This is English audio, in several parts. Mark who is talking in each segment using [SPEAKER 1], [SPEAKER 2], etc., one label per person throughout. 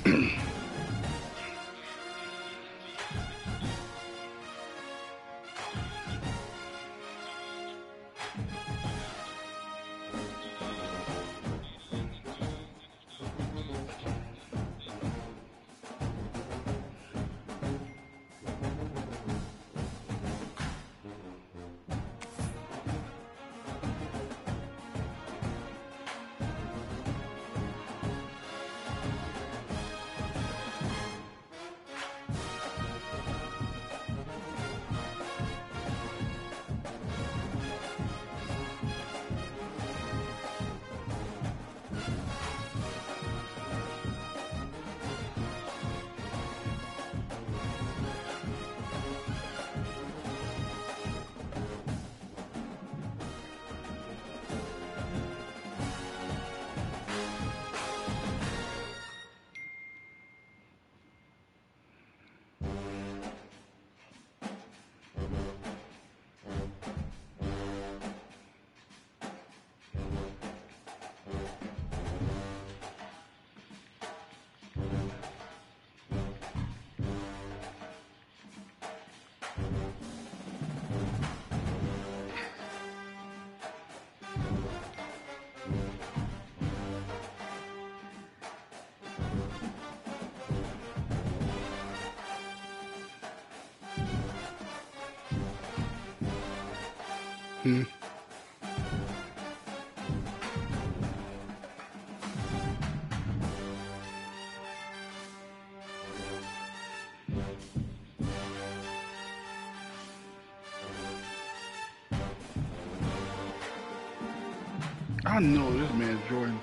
[SPEAKER 1] know this man Jordan.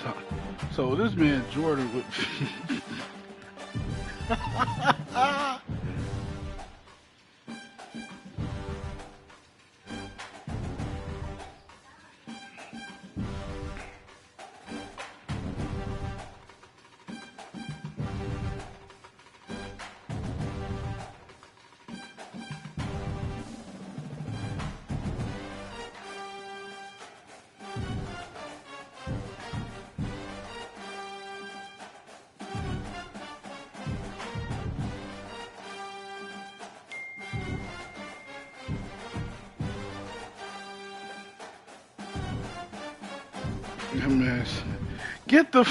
[SPEAKER 1] So this man Jordan would. Man, get the.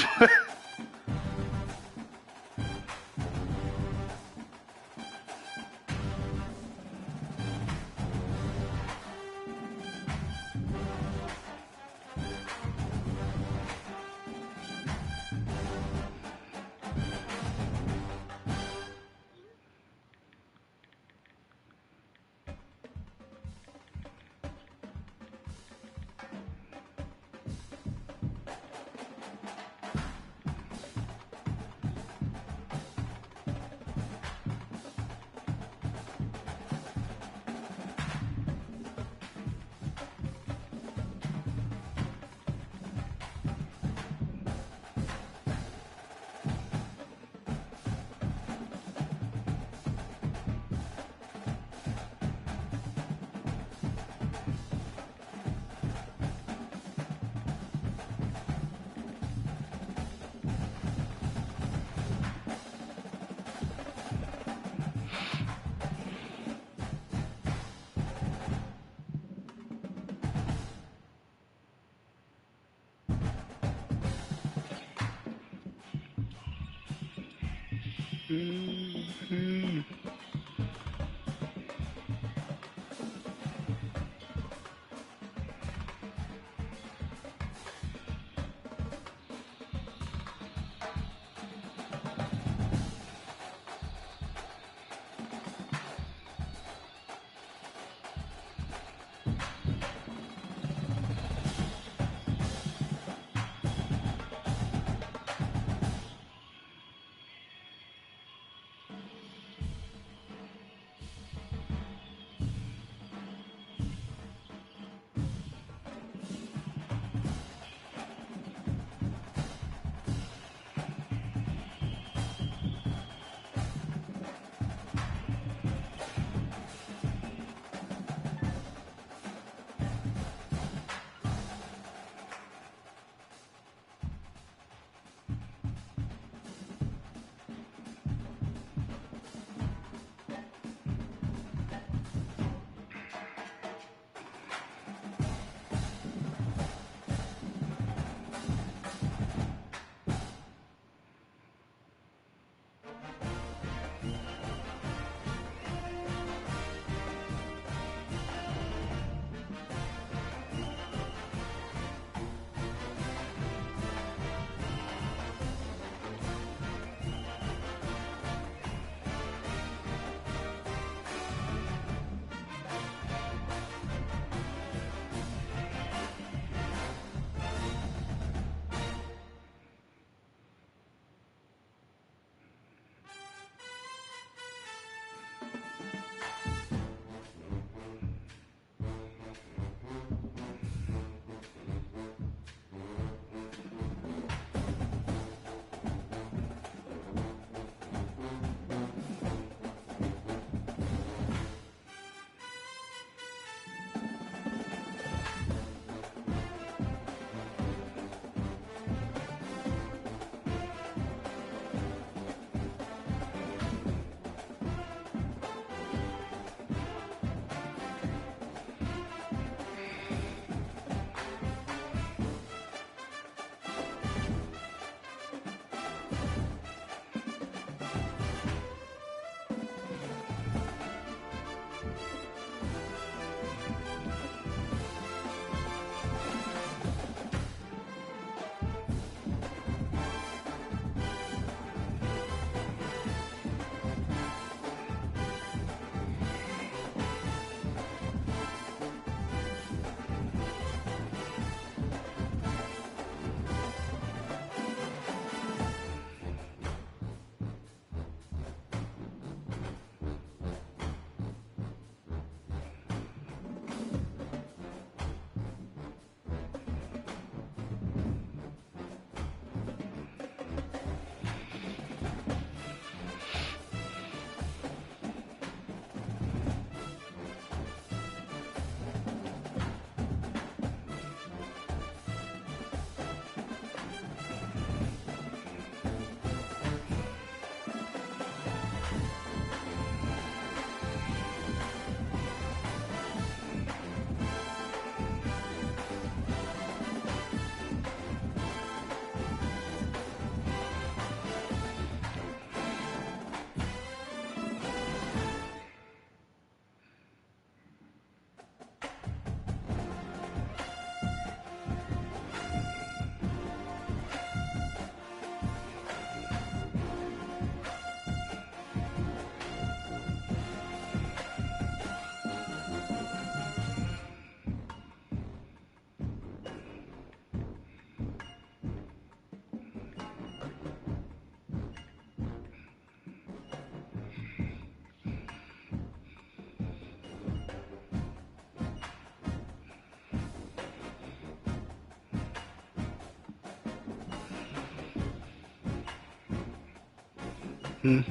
[SPEAKER 1] Game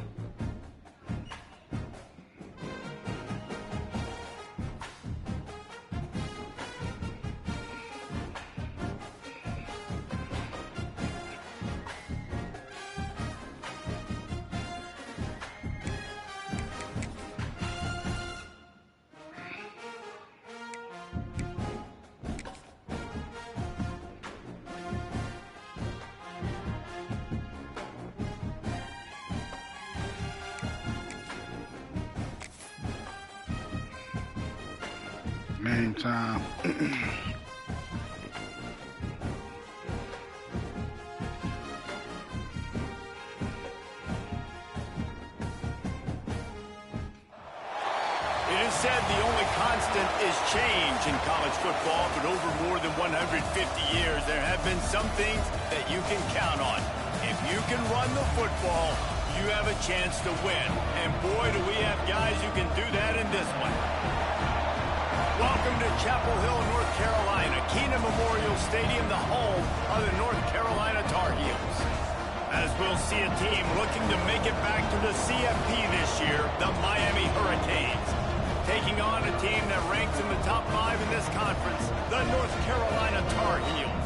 [SPEAKER 1] time.
[SPEAKER 2] It is said the only constant is change in college football, but over more than 150 years, there have been some things that you can count on. If you can run the football, you have a chance to win. And boy, do we have guys who can do that in this one. Welcome to Chapel Hill, North Carolina, Keenan Memorial Stadium, the home of the North Carolina Tar Heels. As we'll see a team looking to make it back to the CFP this year, the Miami Hurricanes. Taking on a team that ranks in the top 5 in this conference, the North Carolina Tar Heels.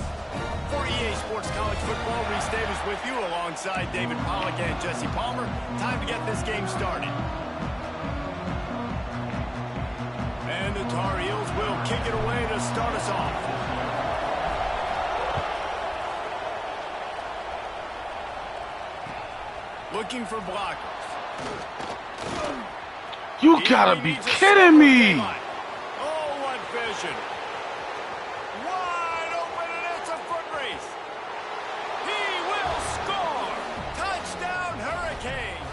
[SPEAKER 2] For EA Sports College Football, Reese Davis with you alongside David Pollack and Jesse Palmer. Time to get this game started. And the Tar Heels will kick it away to start us off. Looking for blockers.
[SPEAKER 1] You gotta be kidding me!
[SPEAKER 2] Oh, what vision. Wide open, and it's a foot race. He will score. Touchdown, Hurricanes.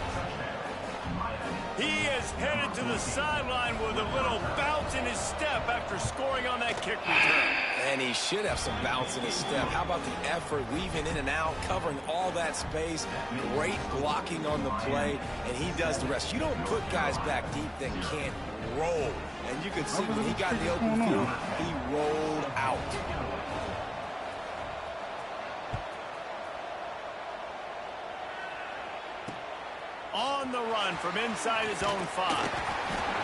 [SPEAKER 2] He is headed to the sideline with a little bounce in his step after scoring on that kick return.
[SPEAKER 3] And he should have some bounce in his step. How about the effort, weaving in and out, covering all that space. Great blocking on the play, and he does the rest. You don't put guys back deep that can't roll. And you could see when he got in the open field, he rolled out.
[SPEAKER 2] On the run from inside his own 5.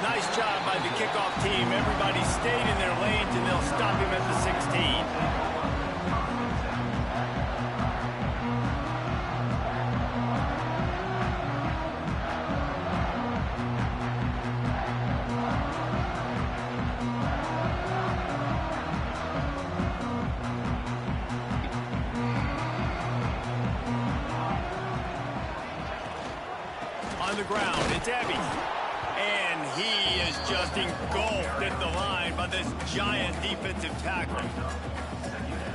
[SPEAKER 2] Nice job by the kickoff team. Everybody stayed in their lanes, and they'll stop him at the 16. On the ground, it's Evie. And he is just engulfed at the line by this giant defensive tackle.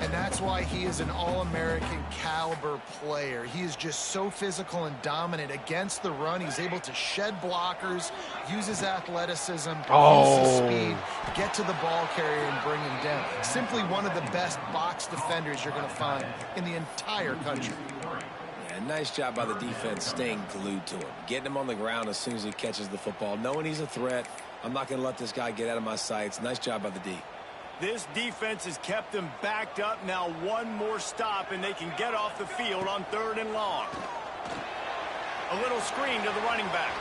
[SPEAKER 4] And that's why he is an All-American caliber player. He is just so physical and dominant against the run. He's able to shed blockers, use his athleticism, use his speed, get to the ball carrier and bring him down. Simply one of the best box defenders you're going to find in the entire country.
[SPEAKER 3] Nice job by the defense staying glued to him. Getting him on the ground as soon as he catches the football. Knowing he's a threat, I'm not going to let this guy get out of my sights. Nice job by the D.
[SPEAKER 2] This defense has kept them backed up. Now one more stop, and they can get off the field on 3rd and long. A little screen to the running back.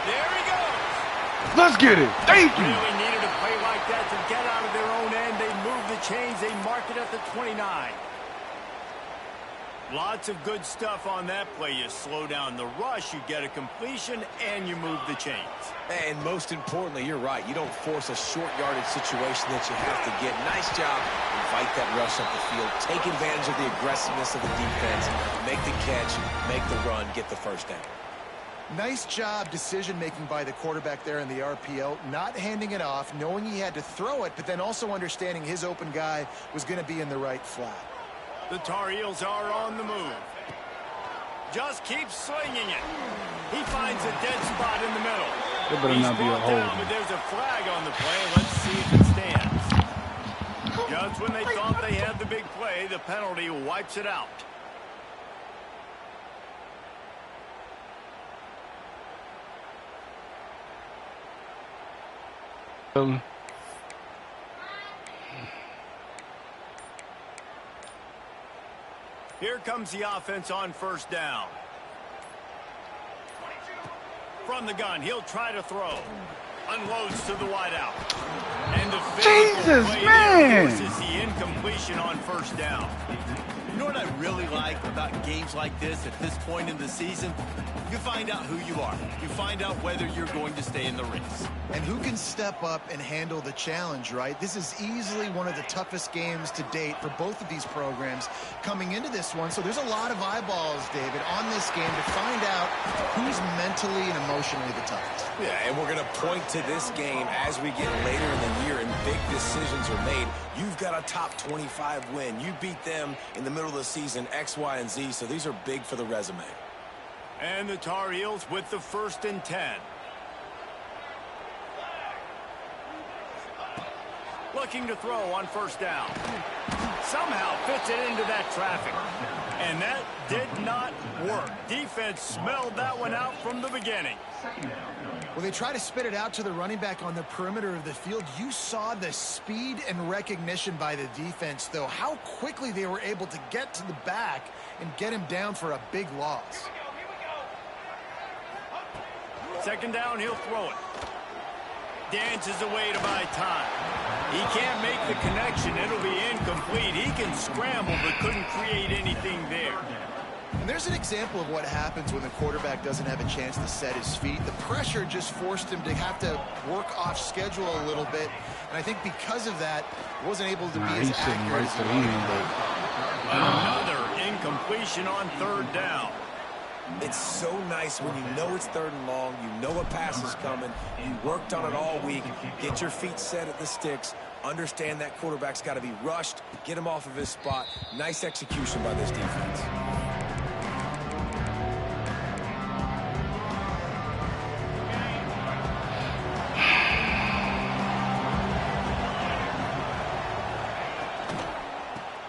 [SPEAKER 2] There he goes.
[SPEAKER 1] Let's get it. Thank you.
[SPEAKER 2] Really needed a play like that to get out of their own end. They move the chains. They mark it at the 29. Lots of good stuff on that play. You slow down the rush, you get a completion, and you move the chains.
[SPEAKER 3] And most importantly, you're right. You don't force a short yardage situation that you have to get. Nice job. Invite that rush up the field. Take advantage of the aggressiveness of the defense. Make the catch, make the run, get the first down.
[SPEAKER 4] Nice job decision-making by the quarterback there in the RPO, not handing it off, knowing he had to throw it, but then also understanding his open guy was going to be in the right flat.
[SPEAKER 2] The Tar Heels are on the move. Just keep slinging it. He finds a dead spot in the middle.
[SPEAKER 1] There better not be a hold.
[SPEAKER 2] But there's a flag on the play. Let's see if it stands. Just when they thought they had the big play, the penalty wipes it out. Here comes the offense on 1st down. From the gun, he'll try to throw. Unloads to the wideout. And the
[SPEAKER 1] Jesus, man!
[SPEAKER 2] forces the incompletion on first down. You know what I really like about games like this at this point in the season? You find out who you are. You find out whether you're going to stay in the race.
[SPEAKER 4] And who can step up and handle the challenge, right? This is easily one of the toughest games to date for both of these programs coming into this one. So there's a lot of eyeballs, David, on this game to find out who's mentally and emotionally the toughest.
[SPEAKER 3] Yeah, and we're going to point to this game as we get later in the year and big decisions are made. You've got a top 25 win. You beat them in the middle of the season, X, Y, and Z, so these are big for the resume.
[SPEAKER 2] And the Tar Heels with the 1st and 10. Looking to throw on first down. Somehow fits it into that traffic. And that did not work. Defense smelled that one out from the beginning.
[SPEAKER 4] Well, they try to spit it out to the running back on the perimeter of the field. You saw the speed and recognition by the defense, though, how quickly they were able to get to the back and get him down for a big loss.
[SPEAKER 2] 2nd down, he'll throw it. Dances away to buy time. He can't make the connection. It'll be incomplete. He can scramble, but couldn't create anything there.
[SPEAKER 4] And there's an example of what happens when the quarterback doesn't have a chance to set his feet. The pressure just forced him to have to work off schedule a little bit. And I think because of that, wasn't able to be as accurate as he wanted.
[SPEAKER 2] Another incompletion on 3rd down.
[SPEAKER 3] It's so nice when you know it's 3rd and long, you know a pass is coming, you worked on it all week, get your feet set at the sticks, understand that quarterback's got to be rushed, get him off of his spot. Nice execution by this defense.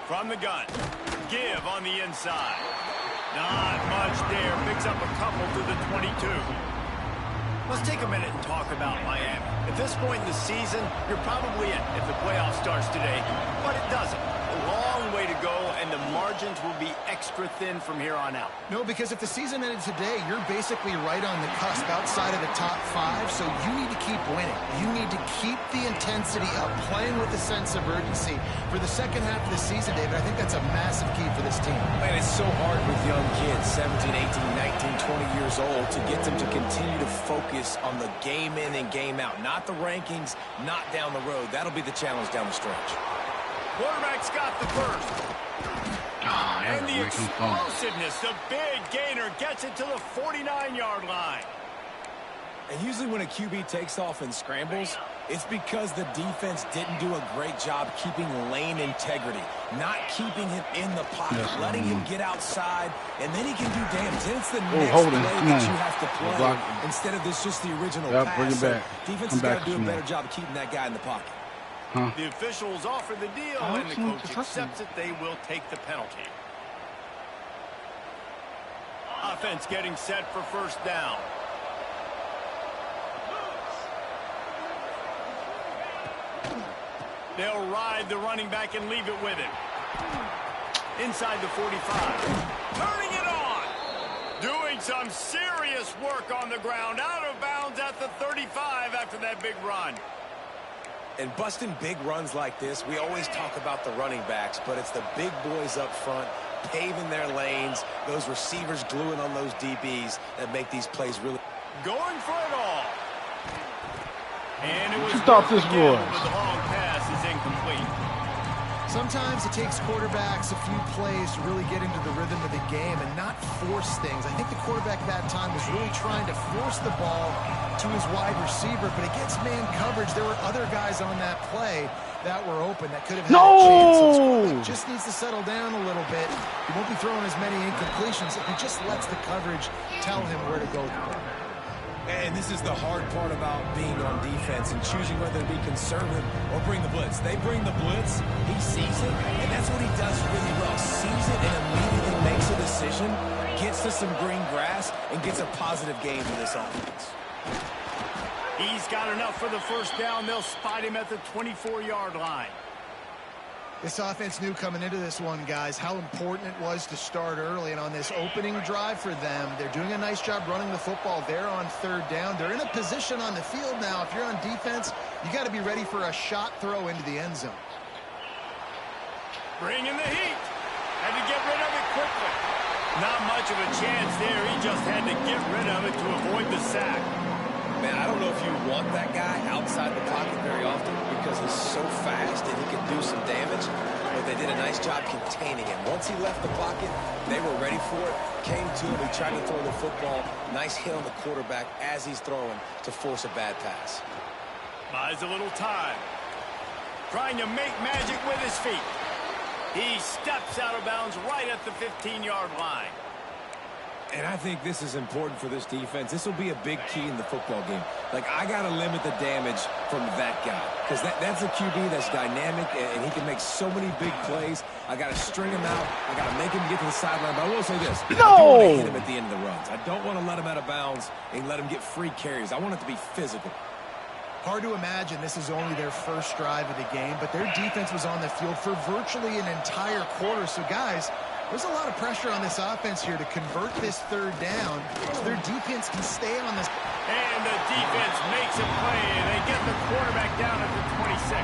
[SPEAKER 2] From the gun, give on the inside. Not much there. Picks up a couple to the 22. Let's take a minute and talk about Miami. At this point in the season, you're probably in if the playoff starts today, but it doesn't. A long way to go, and the margins will be extra thin from here on out.
[SPEAKER 4] No, because if the season ended today, you're basically right on the cusp outside of the top 5, so you need to keep winning. You need to keep the intensity up, playing with a sense of urgency. For the second half of the season, David, I think that's a massive key for this team.
[SPEAKER 3] Man, it's so hard with young kids, 17, 18, 19, 20 years old, to get them to continue to focus on the game in and game out. Not the rankings, not down the road. That'll be the challenge down the stretch.
[SPEAKER 2] Quarterback's got the first. And the explosiveness, the big gainer gets it to the 49-yard line.
[SPEAKER 3] And usually when a QB takes off and scrambles, it's because the defense didn't do a great job keeping lane integrity, not keeping him in the pocket, letting him get outside, and then he can do damage. Then it's the next play that you have to play instead of this just the original pass.
[SPEAKER 1] Bring it back.
[SPEAKER 3] So defense has got to do a better job of keeping that guy in the pocket.
[SPEAKER 2] The officials offer the deal, and the coach accepts it. They will take the penalty. Offense getting set for first down. They'll ride the running back and leave it with him. Inside the 45. Turning it on. Doing some serious work on the ground. Out of bounds at the 35 after that big run.
[SPEAKER 3] And busting big runs like this, we always talk about the running backs, but it's the big boys up front, paving their lanes, those receivers gluing on those DBs that make these plays really...
[SPEAKER 2] Going for it all. And it was
[SPEAKER 1] stop this boy.
[SPEAKER 2] But the long pass is incomplete.
[SPEAKER 4] Sometimes it takes quarterbacks a few plays to really get into the rhythm of the game and not force things. I think the quarterback that time was really trying to force the ball to his wide receiver, but against man coverage, there were other guys on that play that were open that could have had a chance. And just needs to settle down a little bit. He won't be throwing as many incompletions if he just lets the coverage tell him where to go with the ball.
[SPEAKER 3] And this is the hard part about being on defense and choosing whether to be conservative or bring the blitz. They bring the blitz, he sees it, and that's what he does really well. Sees it and immediately makes a decision, gets to some green grass, and gets a positive game for this offense.
[SPEAKER 2] He's got enough for the first down. They'll spot him at the 24-yard line.
[SPEAKER 4] This offense knew coming into this one, guys, how important it was to start early. And on this opening drive for them, they're doing a nice job running the football. They're on third down. They're in a position on the field now. If you're on defense, you got to be ready for a shot throw into the end zone.
[SPEAKER 2] Bringing the heat. Had to get rid of it quickly. Not much of a chance there. He just had to get rid of it to avoid the sack.
[SPEAKER 3] Man, I don't know if you want that guy outside the pocket very often because he's so fast and he can do some damage, but they did a nice job containing him. Once he left the pocket, they were ready for it, came to him, he tried to throw the football. Nice hit on the quarterback as he's throwing to force a bad pass.
[SPEAKER 2] Buys a little time. Trying to make magic with his feet. He steps out of bounds right at the 15-yard line.
[SPEAKER 3] And I think this is important for this defense. This will be a big key in the football game. Like, I got to limit the damage from that guy because that's a QB that's dynamic, and he can make so many big plays. I got to string him out. I got to make him get to the sideline. But I will say this.
[SPEAKER 1] No!
[SPEAKER 3] I do want to hit him at the end of the runs. I don't want to let him out of bounds and let him get free carries. I want it to be physical.
[SPEAKER 4] Hard to imagine this is only their first drive of the game, but their defense was on the field for virtually an entire quarter. So, guys, there's a lot of pressure on this offense here to convert this third down so their defense can stay on this.
[SPEAKER 2] And the defense makes a play, and they get the quarterback down at the 26.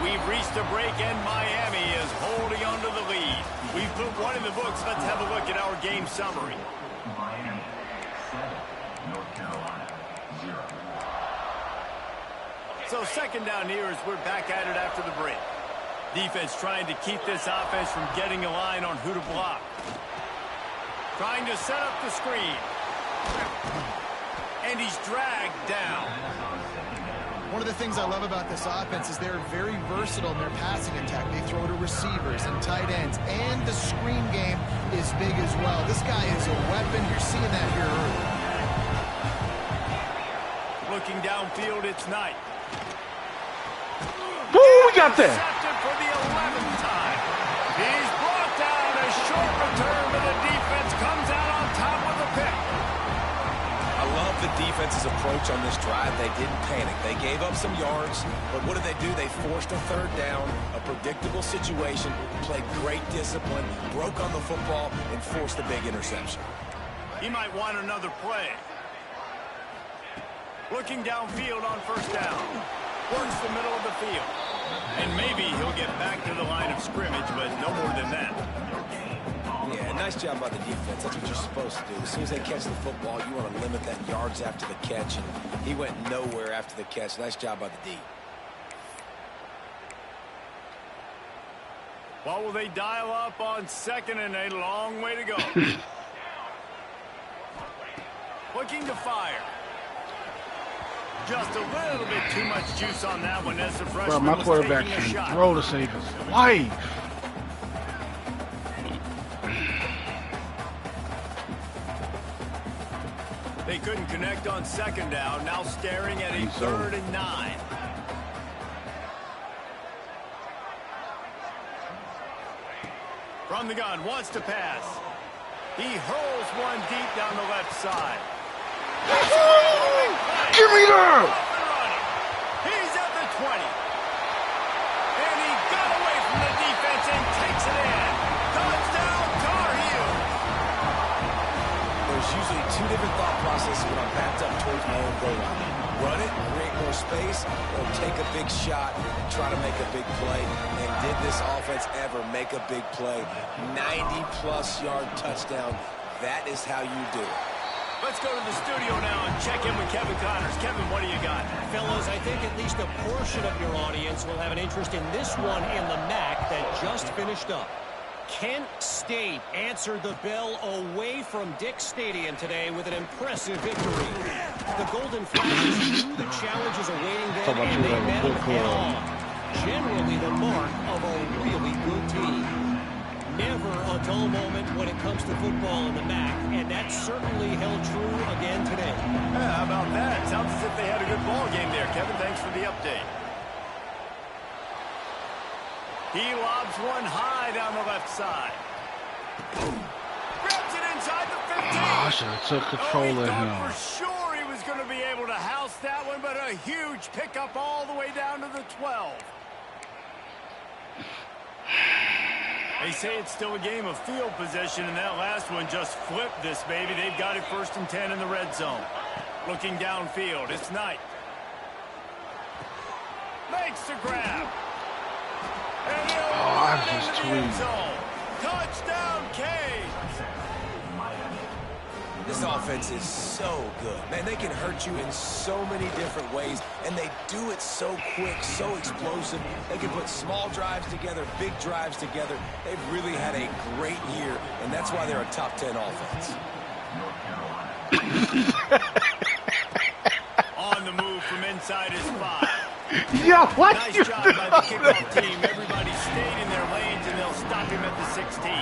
[SPEAKER 2] We've reached a break, and Miami is holding on to the lead. We've put one in the books. Let's have a look at our game summary.
[SPEAKER 5] Miami 7, North Carolina 0.
[SPEAKER 2] So second down here as we're back at it after the break. Defense trying to keep this offense from getting a line on who to block. Trying to set up the screen. And he's dragged down.
[SPEAKER 4] One of the things I love about this offense is they're very versatile in their passing attack. They throw to receivers and tight ends, and the screen game is big as well. This guy is a weapon. You're seeing that here early.
[SPEAKER 2] Looking downfield, it's Knight.
[SPEAKER 1] Woo, we got that.
[SPEAKER 2] Intercepted for the 11th time. He's brought down a short return, but the defense comes out on top with the pick.
[SPEAKER 3] I love the defense's approach on this drive. They didn't panic. They gave up some yards, but what did they do? They forced a third down, a predictable situation, played great discipline, broke on the football, and forced a big interception.
[SPEAKER 2] He might want another play. Looking downfield on first down. Works the middle of the field. And maybe he'll get back to the line of scrimmage, but no more than that.
[SPEAKER 3] Yeah, nice job by the defense. That's what you're supposed to do. As soon as they catch the football, you want to limit that yards after the catch, and he went nowhere after the catch. Nice job by the D.
[SPEAKER 2] What will they dial up on second and a long way to go? Looking to fire. Just a little bit too much juice on that one as the freshman
[SPEAKER 1] Bro, my quarterback
[SPEAKER 2] was taking a
[SPEAKER 1] can
[SPEAKER 2] shot.
[SPEAKER 1] throw to save his life.
[SPEAKER 2] They couldn't connect on second down. Now staring at a third and 9. From the gun, wants to pass. He hurls one deep down the left side.
[SPEAKER 1] Give me that!
[SPEAKER 2] He's at the 20. And he got away from the defense and takes it in. Touchdown, Tar Heels.
[SPEAKER 3] There's usually two different thought processes when I'm backed up towards my own goal line. Run it, create more space, or take a big shot and try to make a big play. And did this offense ever make a big play? 90-plus yard touchdown. That is how you do it.
[SPEAKER 2] Let's go to the studio now and check in with Kevin Connors. Kevin, what do you got?
[SPEAKER 6] Fellas, I think at least a portion of your audience will have an interest in this one in the MAC that just finished up. Kent State answered the bell away from Dick Stadium today with an impressive victory. The Golden Flashes knew the challenges awaiting them, and they met them head-on. Generally the mark of a really good team. Never a dull moment when it comes to football in the MAC, and that certainly held true again today.
[SPEAKER 2] Yeah, how about that? Sounds as if they had a good ball game there. Kevin, thanks for the update. He lobs one high down the left side. Grabs it inside the 15.
[SPEAKER 1] Oh, I should have took control of him.
[SPEAKER 2] For sure he was going to be able to house that one, but a huge pickup all the way down to the 12. They say it's still a game of field position, and that last one just flipped this baby. They've got it 1st and 10 in the red zone. Looking downfield, it's Knight. Makes the grab. And
[SPEAKER 1] I'm just tweeting.
[SPEAKER 2] Touchdown, Cade.
[SPEAKER 3] This offense is so good. Man, they can hurt you in so many different ways, and they do it so quick, so explosive. They can put small drives together, big drives together. They've really had a great year, and that's why they're a top 10 offense.
[SPEAKER 2] On the move from inside his 5.
[SPEAKER 1] Yo, what?
[SPEAKER 2] Nice job by the kickoff team. Everybody stayed in their lanes, and they'll stop him at the 16.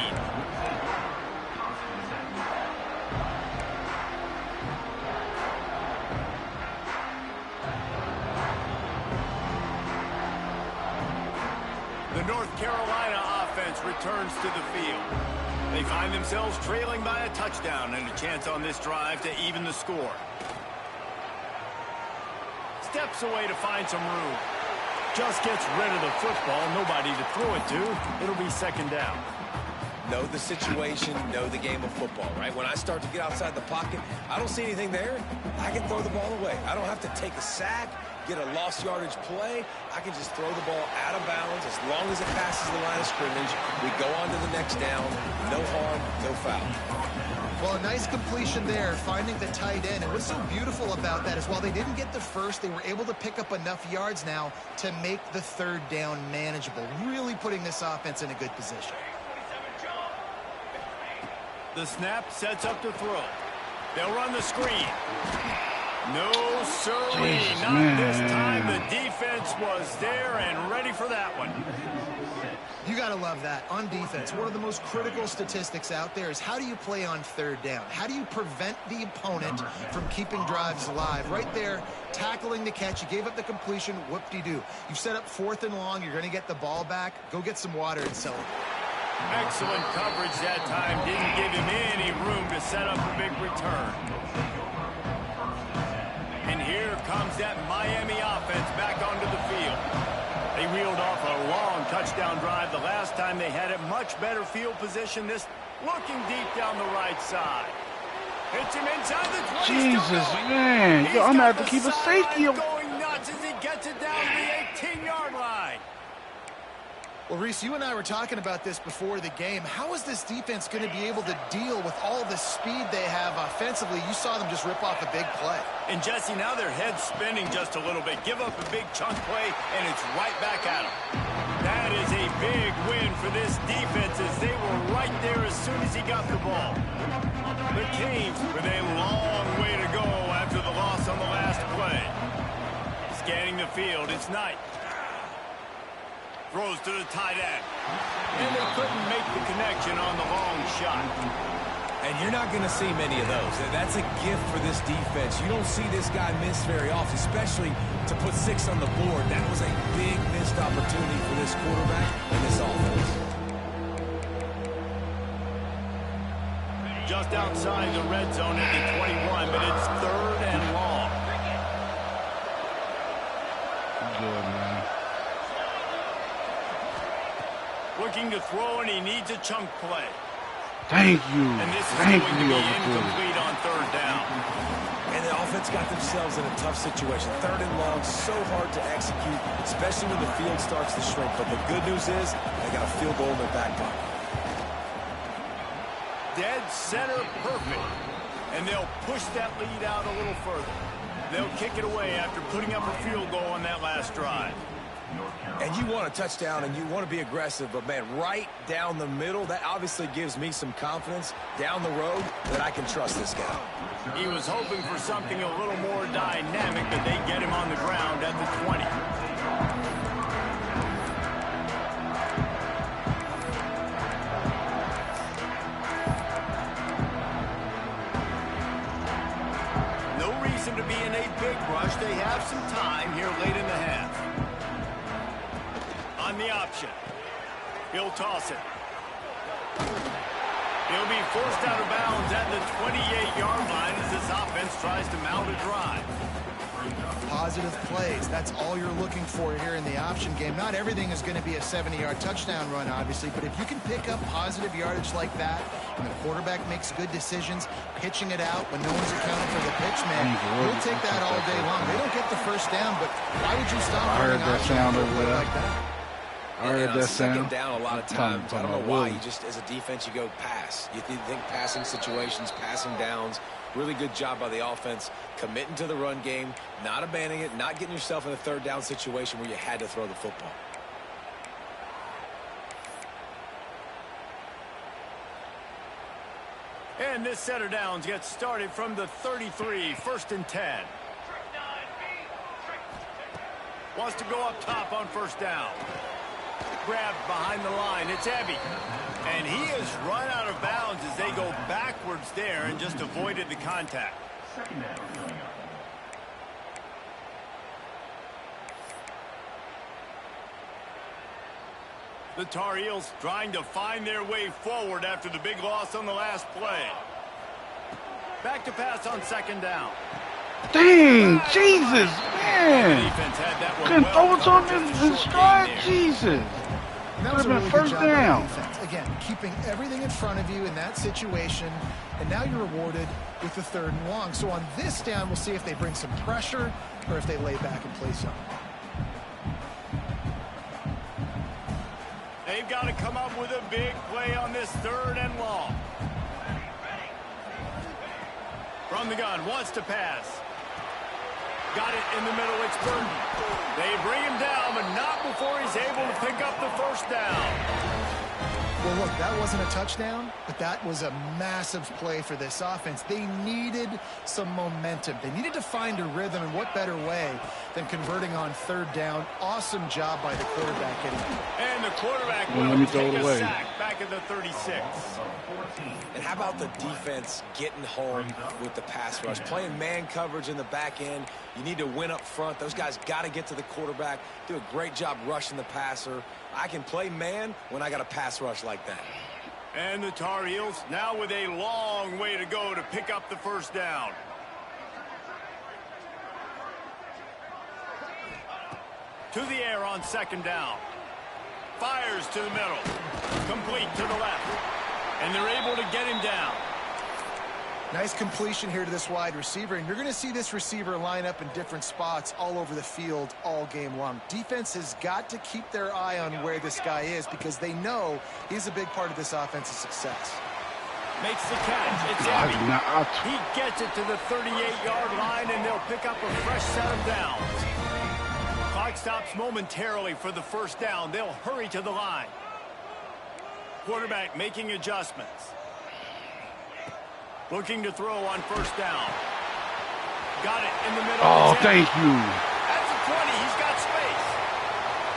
[SPEAKER 2] The North Carolina offense returns to the field. They find themselves trailing by a touchdown and a chance on this drive to even the score. Steps away to find some room. Just gets rid of the football. Nobody to throw it to. It'll be 2nd down.
[SPEAKER 3] Know the situation, know the game of football, right? When I start to get outside the pocket, I don't see anything there. I can throw the ball away. I don't have to take a sack, get a lost yardage play. I can just throw the ball out of bounds. As long as it passes the line of scrimmage, we go on to the next down. No harm, no foul.
[SPEAKER 4] Well, a nice completion there, finding the tight end. And what's so beautiful about that is while they didn't get the first, they were able to pick up enough yards now to make the 3rd down manageable, really putting this offense in a good position.
[SPEAKER 2] The snap sets up to throw. They'll run the screen. No, sirree, not this time. The defense was there and ready for that one.
[SPEAKER 4] You got to love that. On defense, one of the most critical statistics out there is how do you play on 3rd down? How do you prevent the opponent from keeping drives alive? Right there, tackling the catch. You gave up the completion. Whoop-de-doo. You've set up 4th and long. You're going to get the ball back. Go get some water and celebrate.
[SPEAKER 2] Excellent coverage that time. Didn't give him any room to set up a big return. And here comes that Miami offense back onto the field. They reeled off a long touchdown drive the last time they had it. Much better field position. This looking deep down the right side. Hits him inside the 20.
[SPEAKER 1] Jesus, man. Yo, I'm going to have to keep a safety.
[SPEAKER 2] Going nuts as he gets it down to the 18-yard line.
[SPEAKER 4] Well, Reese, you and I were talking about this before the game. How is this defense going to be able to deal with all the speed they have offensively? You saw them just rip off a big play.
[SPEAKER 2] And, Jesse, now their head's spinning just a little bit. Give up a big chunk play, and it's right back at them. That is a big win for this defense as they were right there as soon as he got the ball. The Canes with a long way to go after the loss on the last play. Scanning the field, it's Knight. Throws to the tight end. And they couldn't make the connection on the long shot.
[SPEAKER 3] And you're not going to see many of those. That's a gift for this defense. You don't see this guy miss very often, especially to put 6 on the board. That was a big missed opportunity for this quarterback and this offense.
[SPEAKER 2] Just outside the red zone at the 21, but it's 3rd and long.
[SPEAKER 1] Good, man.
[SPEAKER 2] Looking to throw, and he needs a chunk play.
[SPEAKER 1] Thank you.
[SPEAKER 2] And this is
[SPEAKER 1] Thank
[SPEAKER 2] going to
[SPEAKER 1] you.
[SPEAKER 2] be incomplete on 3rd down.
[SPEAKER 3] And the offense got themselves in a tough situation. 3rd and long, so hard to execute, especially when the field starts to shrink. But the good news is they got a field goal in their back pocket.
[SPEAKER 2] Dead center perfect. And they'll push that lead out a little further. They'll kick it away after putting up a field goal on that last drive.
[SPEAKER 3] And you want a touchdown and you want to be aggressive, but, man, right down the middle, that obviously gives me some confidence down the road that I can trust this guy.
[SPEAKER 2] He was hoping for something a little more dynamic, but they get him on the ground at the 20. No reason to be in a big rush. They have some time here late in the half. On the option. He'll toss it. He'll be forced out of bounds at the 28-yard line as this offense tries to mount a drive.
[SPEAKER 4] Positive plays. That's all you're looking for here in the option game. Not everything is going to be a 70-yard touchdown run, obviously, but if you can pick up positive yardage like that, and the quarterback makes good decisions, pitching it out when no one's accounting for the pitch, man, we'll take that all day long. They don't get the first down, but why would you stop running option like that?
[SPEAKER 3] And on second down, a lot of times, I don't know why, you just, as a defense, you go pass. You think passing situations, passing downs. Really good job by the offense, committing to the run game, not abandoning it, not getting yourself in a third down situation where you had to throw the football.
[SPEAKER 2] And this set of downs gets started from the 33, 1st and 10. Wants to go up top on first down. Grabbed behind the line. It's Ebby. And he has run out of bounds as they go backwards there and just avoided the contact. The Tar Heels trying to find their way forward after the big loss on the last play. Back to pass on second down.
[SPEAKER 1] Dang, Jesus, man.
[SPEAKER 2] The defense had that one
[SPEAKER 1] Couldn't
[SPEAKER 2] well
[SPEAKER 1] throw it
[SPEAKER 2] covered,
[SPEAKER 1] on
[SPEAKER 2] just a
[SPEAKER 1] in
[SPEAKER 2] short
[SPEAKER 1] stride,
[SPEAKER 2] gain there.
[SPEAKER 1] Jesus.
[SPEAKER 4] That was a
[SPEAKER 1] Could've been
[SPEAKER 4] really
[SPEAKER 1] first
[SPEAKER 4] good job
[SPEAKER 1] down.
[SPEAKER 4] by the defense. Again, keeping everything in front of you in that situation, and now you're rewarded with the 3rd and long. So on this down, we'll see if they bring some pressure or if they lay back and play something.
[SPEAKER 2] They've got to come up with a big play on this 3rd and long. From the gun, wants to pass. Got it in the middle, it's Burton. They bring him down, but not before he's able to pick up the first down.
[SPEAKER 4] Well, look, that wasn't a touchdown, but that was a massive play for this offense. They needed some momentum. They needed to find a rhythm, and what better way than converting on 3rd down. Awesome job by the quarterback getting it.
[SPEAKER 2] And the quarterback
[SPEAKER 1] Well, let me throw it
[SPEAKER 2] take a
[SPEAKER 1] away.
[SPEAKER 2] sack back at the 36.
[SPEAKER 3] And how about the defense getting home with the pass rush? Playing man coverage in the back end. You need to win up front. Those guys got to get to the quarterback. Do a great job rushing the passer. I can play man when I got a pass rush like that.
[SPEAKER 2] And the Tar Heels now with a long way to go to pick up the first down. To the air on second down. Fires to the middle. Complete to the left. And they're able to get him down.
[SPEAKER 4] Nice completion here to this wide receiver, and you're going to see this receiver line up in different spots all over the field all game long. Defense has got to keep their eye on where this guy is because they know he's a big part of this offense's success.
[SPEAKER 2] Makes the catch. It's Ebby. He gets it to the 38-yard line, and they'll pick up a fresh set of downs. Clock stops momentarily for the first down. They'll hurry to the line. Quarterback making adjustments. Looking to throw on first down. Got it in the middle.
[SPEAKER 1] Oh, thank you.
[SPEAKER 2] At the 20, he's got space.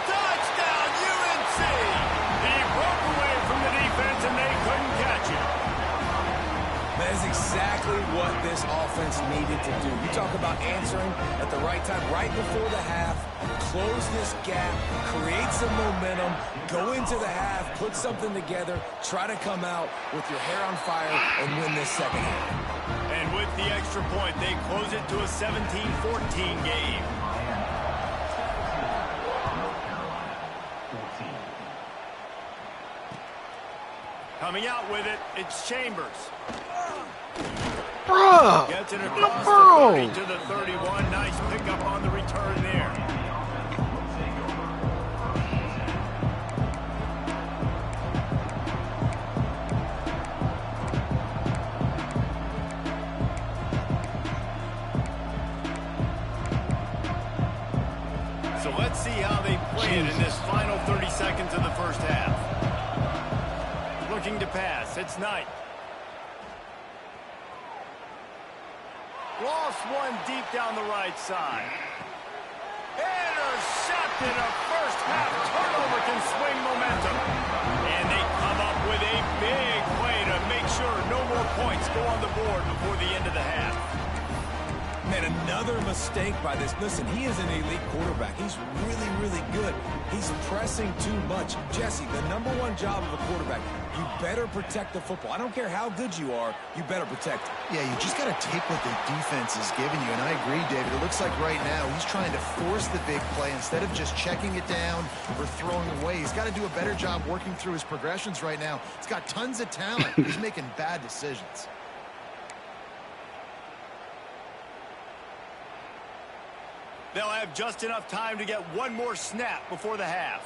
[SPEAKER 2] Touchdown, UNC! He broke away from the defense, and they couldn't catch him.
[SPEAKER 3] That is exactly what this offense needed to do. You talk about answering at the right time, right before the half, close this gap, create some momentum, go into the half, put something together, try to come out with your hair on fire and win this second half.
[SPEAKER 2] And with the extra point, they close it to a 17-14 game. Coming out with it, it's Chambers.
[SPEAKER 1] Bruh!
[SPEAKER 2] Gets it across the 30 to the 31. Nice pickup on the return there. So let's see how they play it in this final 30 seconds of the first half. Looking to pass. It's Knight. Lost one deep down the right side. Intercepted. A first half turnover can swing momentum. And they come up with a big play to make sure no more points go on the board before the end of the half.
[SPEAKER 3] Man, another mistake by this. Listen, he is an elite quarterback. He's really, really good. He's pressing too much. Jesse, the #1 job of a quarterback, you better protect the football. I don't care how good you are, you better protect it.
[SPEAKER 4] Yeah, you just got to take what the defense is giving you, and I agree, David. It looks like right now he's trying to force the big play instead of just checking it down or throwing away. He's got to do a better job working through his progressions right now. He's got tons of talent. He's making bad decisions.
[SPEAKER 2] They'll have just enough time to get one more snap before the half.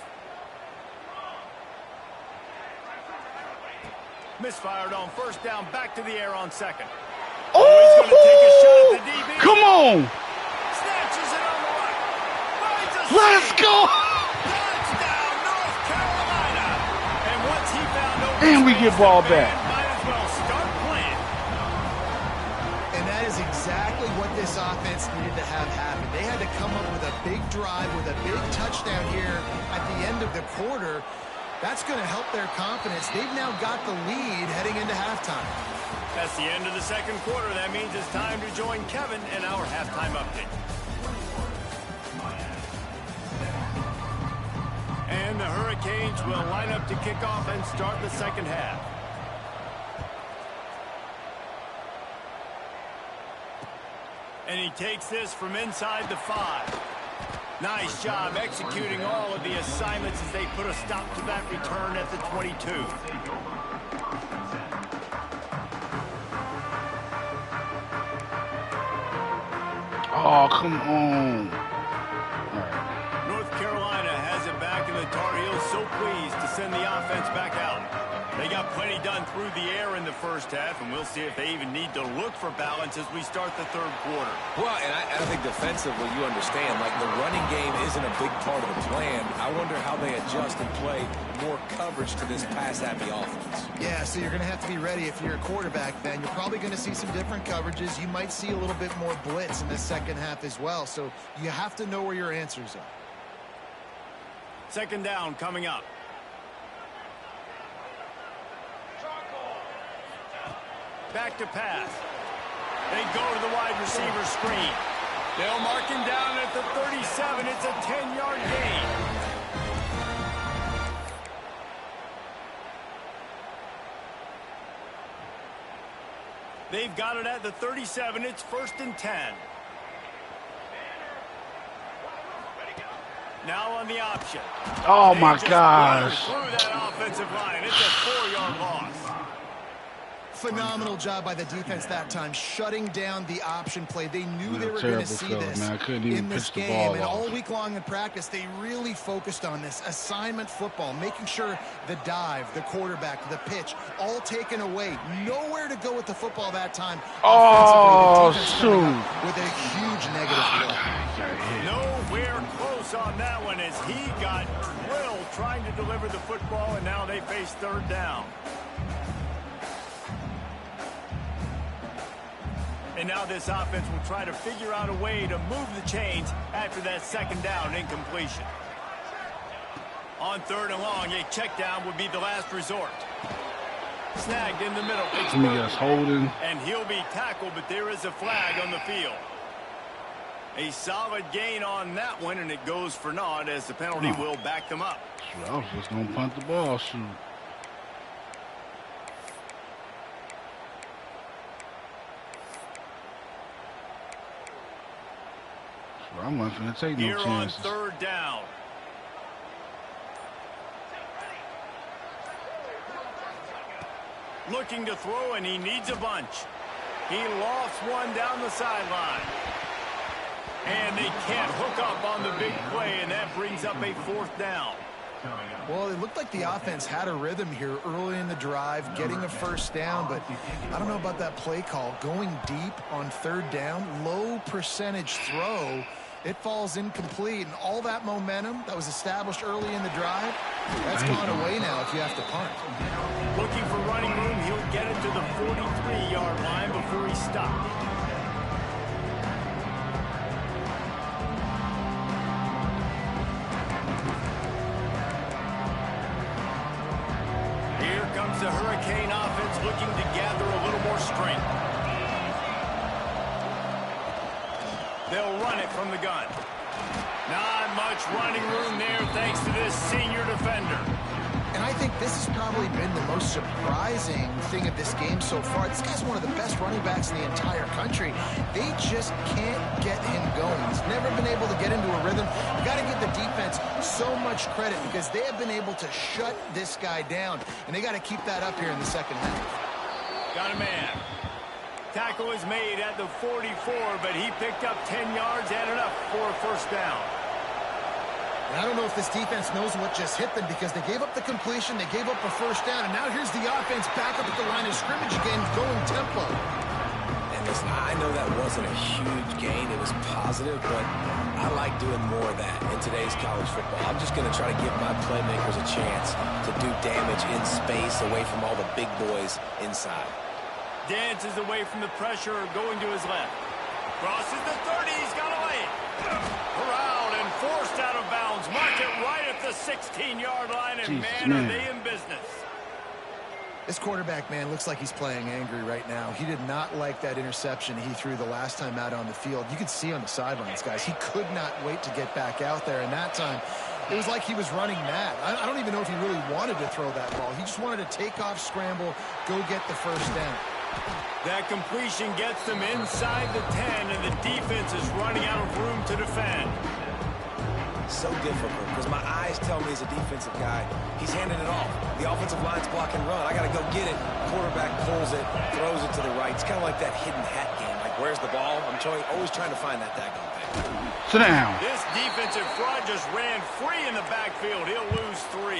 [SPEAKER 2] Misfired on first down, back to the air on second.
[SPEAKER 1] Oh,
[SPEAKER 2] he's going to take a shot at the DB.
[SPEAKER 1] Come on.
[SPEAKER 2] Snatches it on the right.
[SPEAKER 1] Let's go.
[SPEAKER 2] Touchdown, North Carolina. And once he found over,
[SPEAKER 1] And we get ball back.
[SPEAKER 2] Might as well start playing.
[SPEAKER 4] And that is exactly what this offense needed to have happen. They had to come up with a big drive with a big touchdown here at the end of the quarter. That's going to help their confidence. They've now got the lead heading into halftime.
[SPEAKER 2] That's the end of the second quarter. That means it's time to join Kevin in our halftime update. And the Hurricanes will line up to kick off and start the second half. And he takes this from inside the 5. Nice job executing all of the assignments as they put a stop to that return at the 22.
[SPEAKER 1] Oh, come on.
[SPEAKER 2] North Carolina has it back, and the Tar Heels so pleased to send the offense back out. They got plenty done through the air in the first half, and we'll see if they even need to look for balance as we start the third quarter.
[SPEAKER 3] Well, and I think defensively, you understand, like the running game isn't a big part of the plan. I wonder how they adjust and play more coverage to this pass-happy offense.
[SPEAKER 4] Yeah, so you're going to have to be ready if you're a quarterback then. You're probably going to see some different coverages. You might see a little bit more blitz in the second half as well, so you have to know where your answers are.
[SPEAKER 2] Second down coming up. Back to pass. They go to the wide receiver screen. They'll mark him down at the 37. It's a 10-yard gain. They've got it at the 37. It's 1st and 10. Now on the option.
[SPEAKER 1] Oh, my gosh.
[SPEAKER 2] Through that offensive line. It's a 4-yard loss.
[SPEAKER 4] Phenomenal job by the defense that time, shutting down the option play. They knew they were going to see this in this game, and all week long in practice, they really focused on this assignment football, making sure the dive, the quarterback, the pitch, all taken away. Nowhere to go with the football that time.
[SPEAKER 1] Oh, shoot.
[SPEAKER 4] With a huge negative play.
[SPEAKER 2] Nowhere close on that one as he got drilled trying to deliver the football, and now they face third down. And now this offense will try to figure out a way to move the chains after that second down incompletion. On third and long, a check down would be the last resort. Snagged in the middle.
[SPEAKER 1] It's holding.
[SPEAKER 2] And he'll be tackled, but there is a flag on the field. A solid gain on that one, and it goes for naught as the penalty will back them up.
[SPEAKER 1] I was just going to punt the ball, shoot. I'm not going to take no chances.
[SPEAKER 2] Here on third down. Looking to throw, and he needs a bunch. He lofts one down the sideline. And they can't hook up on the big play, and that brings up a 4th down.
[SPEAKER 4] Well, it looked like the offense had a rhythm here early in the drive, getting a first down, but I don't know about that play call. Going deep on third down, low percentage throw, it falls incomplete, and all that momentum that was established early in the drive, that's gone away now if you have to punt.
[SPEAKER 2] Looking for running room, he'll get it to the 43-yard line before he stopped. The Hurricane offense looking to gather a little more strength. They'll run it from the gun. Not much running room there thanks to this senior defender.
[SPEAKER 4] And I think this has probably been the most surprising thing of this game so far. This guy's one of the best running backs in the entire country. They just can't get him going. He's never been able to get into a rhythm. You got to give the defense so much credit because they have been able to shut this guy down. And they got to keep that up here in the second half.
[SPEAKER 2] Got a man. Tackle is made at the 44, but he picked up 10 yards and enough for a first down.
[SPEAKER 4] And I don't know if this defense knows what just hit them because they gave up the completion, they gave up a first down, and now here's the offense back up at the line of scrimmage again, going tempo.
[SPEAKER 3] And listen, I know that wasn't a huge gain. It was positive, but I like doing more of that in today's college football. I'm just going to try to give my playmakers a chance to do damage in space away from all the big boys inside.
[SPEAKER 2] Dances away from the pressure, going to his left. Crosses the 30, he's got away. Corralled and forced out of bounds. Mark it right at the 16-yard line, and man, are they in business.
[SPEAKER 4] This quarterback, man, looks like he's playing angry right now. He did not like that interception he threw the last time out on the field. You could see on the sidelines, guys, he could not wait to get back out there, and that time it was like he was running mad. I don't even know if he really wanted to throw that ball. He just wanted to take off, scramble, go get the first down.
[SPEAKER 2] That completion gets them inside the 10, and the defense is running out of room to defend.
[SPEAKER 3] So difficult because my eyes tell me as a defensive guy, he's handing it off. The offensive line's block and run. I got to go get it. Quarterback pulls it, throws it to the right. It's kind of like that hidden hat game. Like, where's the ball? I'm always trying to find that daggone thing.
[SPEAKER 1] Sit down.
[SPEAKER 2] This defensive front just ran free in the backfield. He'll lose 3.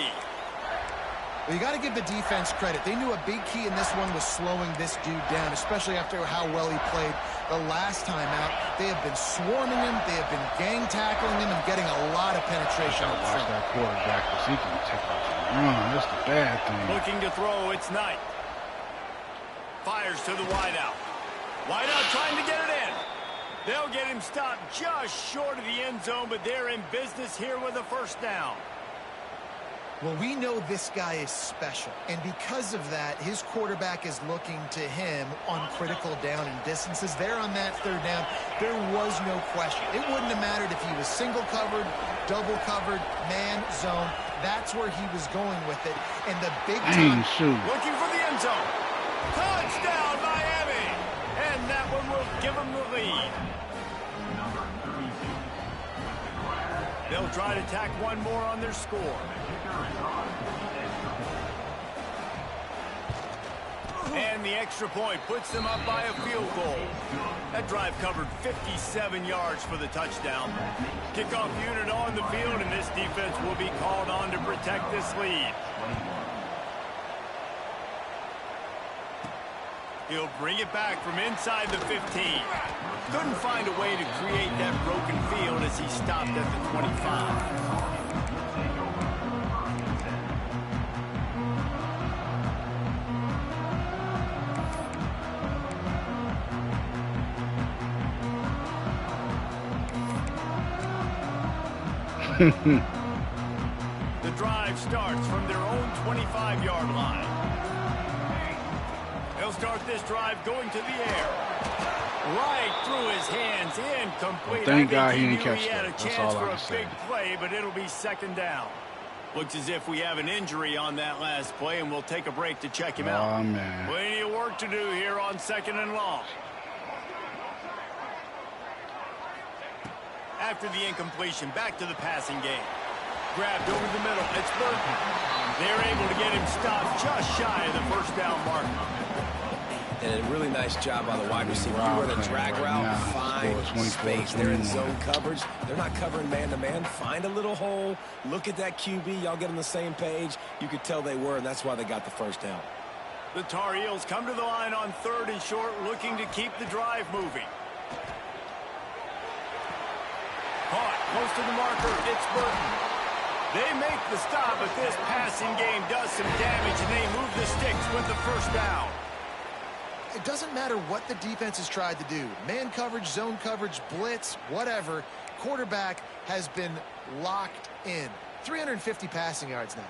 [SPEAKER 4] Well, you got to give the defense credit. They knew a big key in this one was slowing this dude down, especially after how well he played the last time out. They have been swarming him. They have been gang tackling him and getting a lot of penetration up front.
[SPEAKER 1] Watch that quarterback because he can take off and run. That's the bad thing.
[SPEAKER 2] Looking to throw, it's Knight. Fires to the wideout. Wideout trying to get it in. They'll get him stopped just short of the end zone, but they're in business here with a first down.
[SPEAKER 4] Well, we know this guy is special, and because of that, his quarterback is looking to him on critical down and distances. There on that third down, there was no question. It wouldn't have mattered if he was single covered, double covered, man, zone. That's where he was going with it, and the big time...
[SPEAKER 2] Looking for the end zone. Touchdown, Miami! And that one will give him the lead. They'll try to tack one more on their score. And the extra point puts them up by a field goal. That drive covered 57 yards for the touchdown. Kickoff unit on the field, and this defense will be called on to protect this lead. He'll bring it back from inside the 15. Couldn't find a way to create that broken field as he stopped at the 25. The drive starts from their own 25-yard line. They'll start this drive going to the air. Right through his hands, incomplete.
[SPEAKER 1] Well, thank God he didn't catch
[SPEAKER 2] He had a
[SPEAKER 1] that.
[SPEAKER 2] chance
[SPEAKER 1] That's all
[SPEAKER 2] for
[SPEAKER 1] I
[SPEAKER 2] a
[SPEAKER 1] can say.
[SPEAKER 2] big play, but it'll be second down. Looks as if we have an injury on that last play, and we'll take a break to check him out.
[SPEAKER 1] Oh, man.
[SPEAKER 2] Plenty of work to do here on second and long. After the incompletion, back to the passing game. Grabbed over the middle. It's Burton. They're able to get him stopped just shy of the first down mark.
[SPEAKER 3] And a really nice job by the wide receiver. You run a drag route, find space. They're in zone coverage. They're not covering man-to-man. Find a little hole. Look at that QB. Y'all get on the same page. You could tell they were, and that's why they got the first down.
[SPEAKER 2] The Tar Heels come to the line on 3rd and short, looking to keep the drive moving. Caught close to the marker. It's Burton. They make the stop, but this passing game does some damage, and they move the sticks with the first down.
[SPEAKER 4] It doesn't matter what the defense has tried to do. Man coverage, zone coverage, blitz, whatever. Quarterback has been locked in. 350 passing yards now.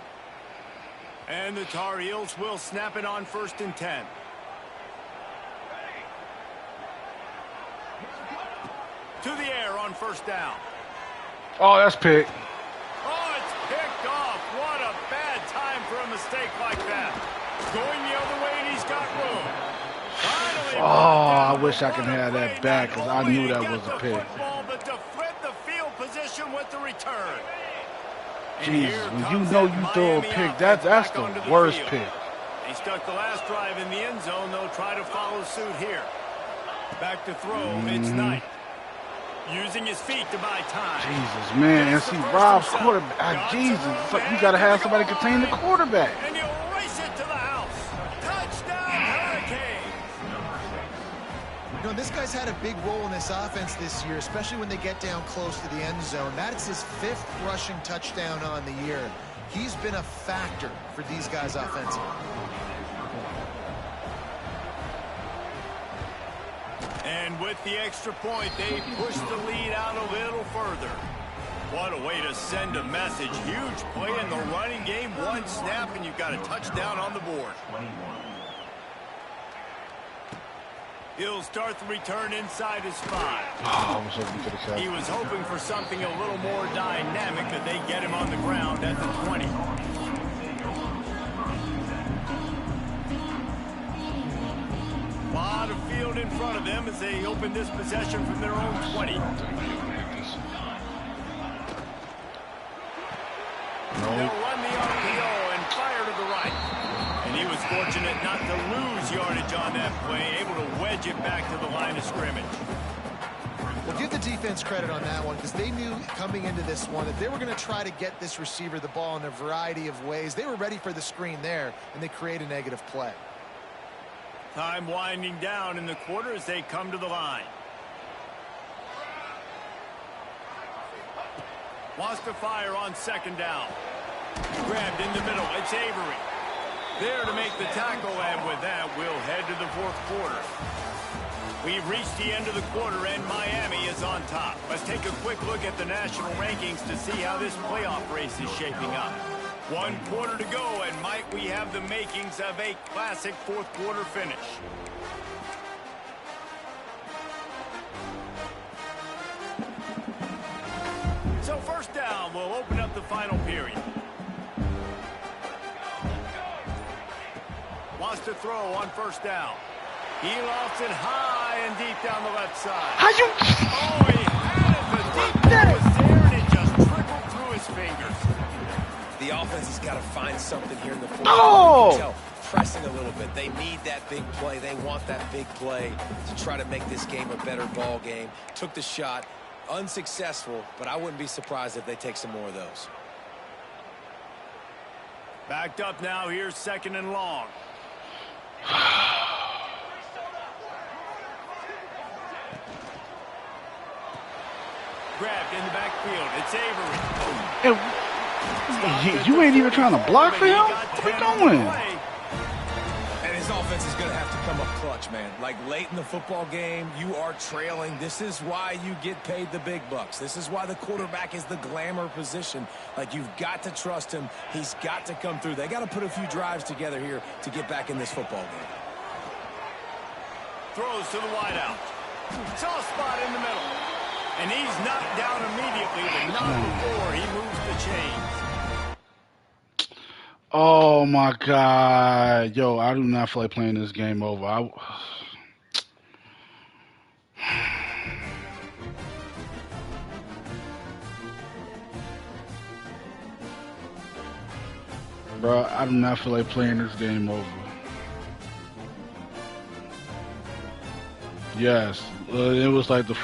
[SPEAKER 2] And the Tar Heels will snap it on 1st and 10. to the air on first down.
[SPEAKER 1] Oh, that's pick.
[SPEAKER 2] Oh, it's picked off. What a bad time for a mistake like that. Going the other way, and he's got room. Finally,
[SPEAKER 1] Oh, I wish I could have that back because I knew that was a pick.
[SPEAKER 2] Football, but to flip the field position with the return.
[SPEAKER 1] Jesus, when you know you throw a pick, that's the worst pick.
[SPEAKER 2] He stuck the last drive in the end zone. They'll try to follow suit here. Back to throw. It's Knight. Using his feet to buy time.
[SPEAKER 1] Jesus, man. And see, Rob's quarterback. Jesus, you got to have somebody contain the quarterback.
[SPEAKER 2] And he'll race it to the house. Touchdown, Hurricanes.
[SPEAKER 4] You know, this guy's had a big role in this offense this year, especially when they get down close to the end zone. That's his 5th rushing touchdown on the year. He's been a factor for these guys offensively.
[SPEAKER 2] And with the extra point, they push the lead out a little further. What a way to send a message. Huge play in the running game. One snap, and you've got a touchdown on the board. He'll start the return inside his 5.
[SPEAKER 1] Oh, I was hoping for the catch.
[SPEAKER 2] He was hoping for something a little more dynamic, that they get him on the ground at the 20. A lot of field in front of them as they open this possession from their own 20.
[SPEAKER 1] No.
[SPEAKER 2] They'll run the RPO and fire to the right. And he was fortunate not to lose yardage on that play, able to wedge it back to the line of scrimmage.
[SPEAKER 4] Well, give the defense credit on that one because they knew coming into this one that they were going to try to get this receiver the ball in a variety of ways. They were ready for the screen there, and they create a negative play.
[SPEAKER 2] Time winding down in the quarter as they come to the line. Wants to fire on second down. Grabbed in the middle. It's Avery. There to make the tackle, and with that, we'll head to the 4th quarter. We've reached the end of the quarter, and Miami is on top. Let's take a quick look at the national rankings to see how this playoff race is shaping up. 1 quarter to go, and might we have the makings of a classic 4th quarter finish. So first down, we'll open up the final period. Wants to throw on first down. He lofts it high and deep down the left side.
[SPEAKER 1] How you?
[SPEAKER 2] Oh, he had it, but deep ball was there, and it just trickled through his fingers.
[SPEAKER 3] The offense has got to find something here in the 4th.
[SPEAKER 1] Oh!
[SPEAKER 3] You can tell, pressing a little bit. They need that big play. They want that big play to try to make this game a better ball game. Took the shot. Unsuccessful, but I wouldn't be surprised if they take some more of those.
[SPEAKER 2] Backed up now. Here's 2nd and long. Grabbed in the backfield. It's Avery.
[SPEAKER 1] Hey, you ain't even trying to block for him? What are you doing?
[SPEAKER 3] And his offense is going to have to come up clutch, man. Like late in the football game, you are trailing. This is why you get paid the big bucks. This is why the quarterback is the glamour position. Like, you've got to trust him. He's got to come through. They got to put a few drives together here to get back in this football game.
[SPEAKER 2] Throws to the wideout. Soft spot in the middle. And he's knocked down immediately, but not before he moves the chains.
[SPEAKER 1] Oh, my God. Yo, I do not feel like playing this game over. Bro, I do not feel like playing this game over. Yes, it was like the